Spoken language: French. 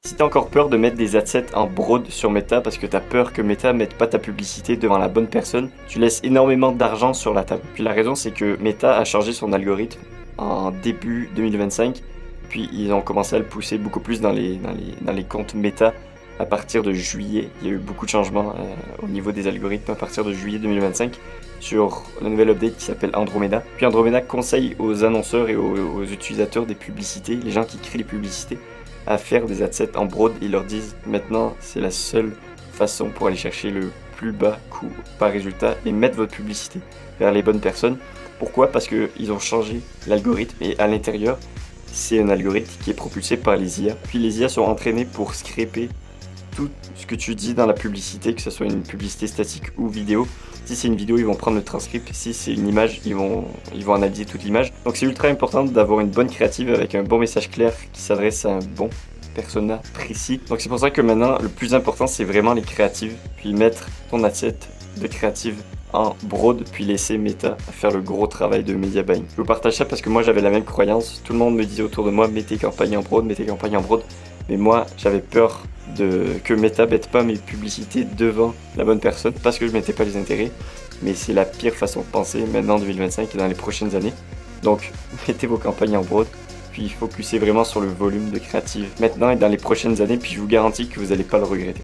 Si t'as encore peur de mettre des adsets en broad sur Meta parce que t'as peur que Meta mette pas ta publicité devant la bonne personne, tu laisses énormément d'argent sur la table. Puis la raison c'est que Meta a changé son algorithme en début 2025, puis ils ont commencé à le pousser beaucoup plus dans les comptes Meta à partir de juillet. Il y a eu beaucoup de changements au niveau des algorithmes à partir de juillet 2025 sur la nouvelle update qui s'appelle Andromeda. Puis Andromeda conseille aux annonceurs et aux utilisateurs des publicités, les gens qui créent les publicités, à faire des adsets en broad. Ils leur disent maintenant c'est la seule façon pour aller chercher le plus bas coût par résultat et mettre votre publicité vers les bonnes personnes. Pourquoi? Parce qu'ils ont changé l'algorithme et à l'intérieur c'est un algorithme qui est propulsé par les IA. Puis les IA sont entraînés pour scraper tout ce que tu dis dans la publicité, que ce soit une publicité statique ou vidéo. Si c'est une vidéo, ils vont prendre le transcript. Si c'est une image, ils vont analyser toute l'image. Donc c'est ultra important d'avoir une bonne créative avec un bon message clair qui s'adresse à un bon persona précis. Donc c'est pour ça que maintenant, le plus important, c'est vraiment les créatives. Puis mettre ton asset de créative en broad, puis laisser Meta faire le gros travail de media buying. Je vous partage ça parce que moi j'avais la même croyance. Tout le monde me disait autour de moi, mets tes campagnes en broad, mets tes campagnes en broad. Mais moi, j'avais peur que Meta mette pas mes publicités devant la bonne personne parce que je mettais pas les intérêts. Mais c'est la pire façon de penser maintenant en 2025 et dans les prochaines années. Donc, mettez vos campagnes en broad, puis focussez vraiment sur le volume de créative maintenant et dans les prochaines années, puis je vous garantis que vous n'allez pas le regretter.